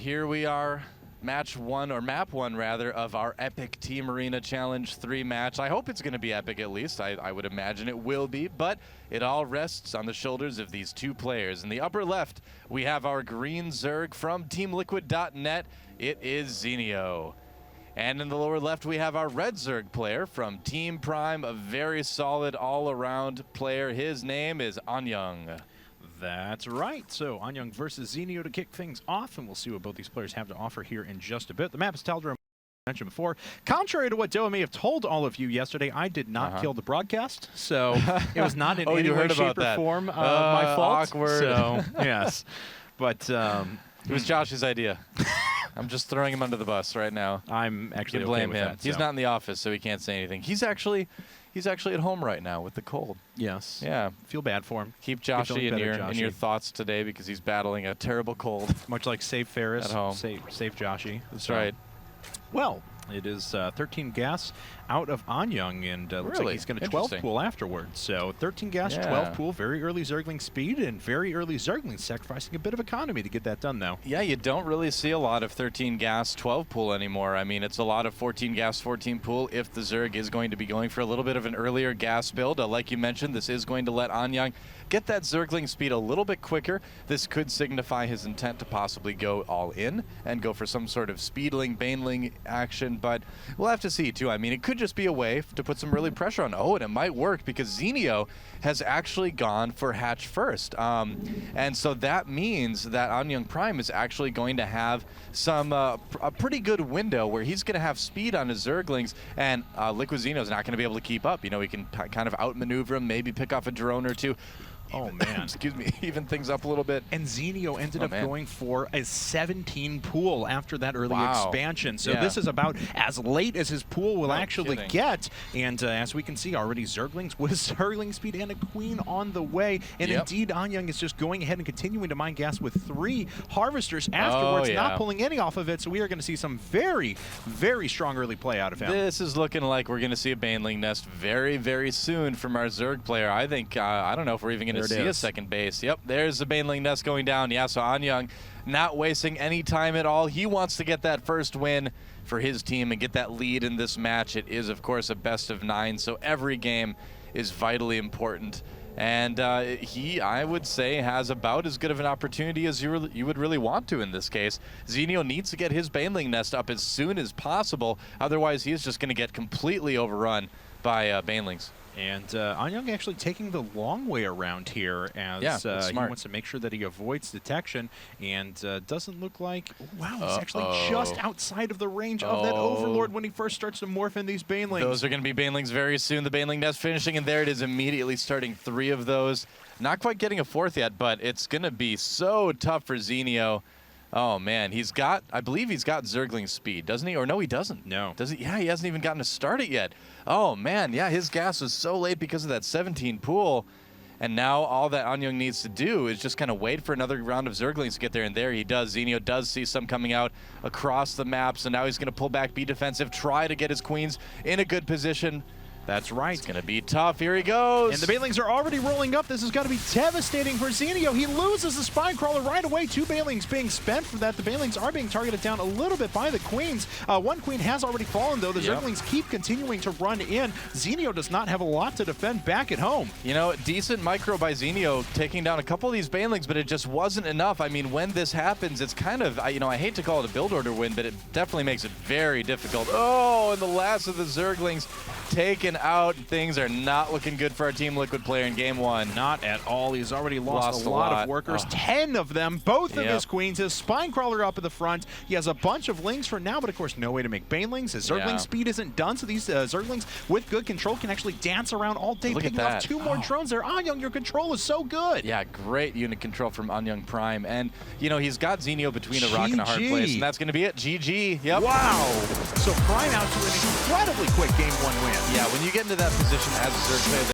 here we are, match one, or map one rather, of our epic Team Arena Challenge 3 match. I hope it's going to be epic at least. I would imagine it will be, but it all rests on the shoulders of these two players. In the upper left, we have our green Zerg from TeamLiquid.net. It is Zenio. And in the lower left, we have our red Zerg player from Annyeong.Prime, a very solid all-around player. His name is Annyeong. That's right. So Annyeong versus Zenio to kick things off, and we'll see what both these players have to offer here in just a bit. The map is Tal'Darim, mentioned before. Contrary to what Doa may have told all of you yesterday, I did not kill the broadcast, so it was not in any way, shape, or form my fault. Awkward. So yes, but it was Josh's idea. I'm just throwing him under the bus right now. I'm actually you okay blame with him. that. He's not in the office, so he can't say anything. He's actually at home right now with the cold. Yes. Yeah. Feel bad for him. Keep Joshy in your thoughts today because he's battling a terrible cold. Much like Save Ferris. At home. Save Joshy. That's right. Well, it is 13 gas out of Annyeong, and looks like he's going to 12 pool afterwards. So 13 gas, 12 pool, very early Zergling speed, and very early Zergling sacrificing a bit of economy to get that done, though. Yeah, you don't really see a lot of 13 gas, 12 pool anymore. I mean, it's a lot of 14 gas, 14 pool if the Zerg is going to be going for a little bit of an earlier gas build. Like you mentioned, this is going to let Annyeong get that Zergling speed a little bit quicker. This could signify his intent to possibly go all in and go for some sort of speedling, baneling action, but we'll have to see too. I mean, it could just be a way to put some really pressure on. Oh, and it might work because Zenio has actually gone for hatch first. And so that means that Annyeong.Prime is actually going to have some a pretty good window where he's going to have speed on his Zerglings, and Liquid Zenio's not going to be able to keep up. You know, he can kind of outmaneuver him, maybe pick off a drone or two. Oh, man. Excuse me, even things up a little bit. And Zenio ended up going for a 17 pool after that early expansion. So this is about as late as his pool will actually get. And as we can see already, Zerglings with Zergling speed and a queen on the way. And indeed, Annyeong is just going ahead and continuing to mine gas with 3 harvesters afterwards, not pulling any off of it. So we are going to see some very, very strong early play out of him. This is looking like we're going to see a Baneling nest very, very soon from our Zerg player. I think, I don't know if we're even going to see a second base. Yep, there's the Baneling nest going down. Yeah, so Annyeong not wasting any time at all. He wants to get that first win for his team and get that lead in this match. It is, of course, a best of 9, so every game is vitally important. And he, I would say, has about as good of an opportunity as you would really want to in this case. Zenio needs to get his Baneling nest up as soon as possible. Otherwise, he is just going to get completely overrun by Banelings. And Annyeong actually taking the long way around here as he wants to make sure that he avoids detection, and doesn't look like, wow, he's actually just outside of the range of that Overlord when he first starts to morph in these Banelings. Those are going to be Banelings very soon. The Baneling nest finishing, and there it is immediately starting 3 of those. Not quite getting a 4th yet, but it's going to be so tough for Zenio. Oh, man, I believe he's got Zergling speed, doesn't he? Or no, he doesn't. No. Does he? Yeah, he hasn't even gotten to start it yet. Oh, man, yeah, his gas was so late because of that 17 pool. And now all that Annyeong needs to do is just kind of wait for another round of Zerglings to get there, and there he does. Zenio does see some coming out across the map, so now he's going to pull back, be defensive, try to get his queens in a good position. That's right. It's going to be tough. Here he goes. And the Banelings are already rolling up. This is going to be devastating for Zenio. He loses the Spine Crawler right away. 2 Banelings being spent for that. The Banelings are being targeted down a little bit by the Queens. 1 Queen has already fallen, though. The Zerglings keep continuing to run in. Zenio does not have a lot to defend back at home. You know, decent micro by Zenio taking down a couple of these Banelings, but it just wasn't enough. I mean, when this happens, it's kind of, you know, I hate to call it a build order win, but it definitely makes it very difficult. Oh, and the last of the Zerglings taken out. Things are not looking good for our Team Liquid player in game 1. Not at all. He's already lost a lot of workers. 10 of them, both of his queens. His Spine Crawler up at the front. He has a bunch of lings for now, but of course no way to make Banelings. His Zergling speed isn't done, so these Zerglings with good control can actually dance around all day, picking off 2 more drones there. Annyeong, your control is so good. Yeah, great unit control from Annyeong.Prime. And, you know, he's got Zenio between a rock and a hard place, and that's going to be it. GG. Yep. Wow. So Prime out to an incredibly quick game 1 win. Yeah, when you get into that position as a Zerg player,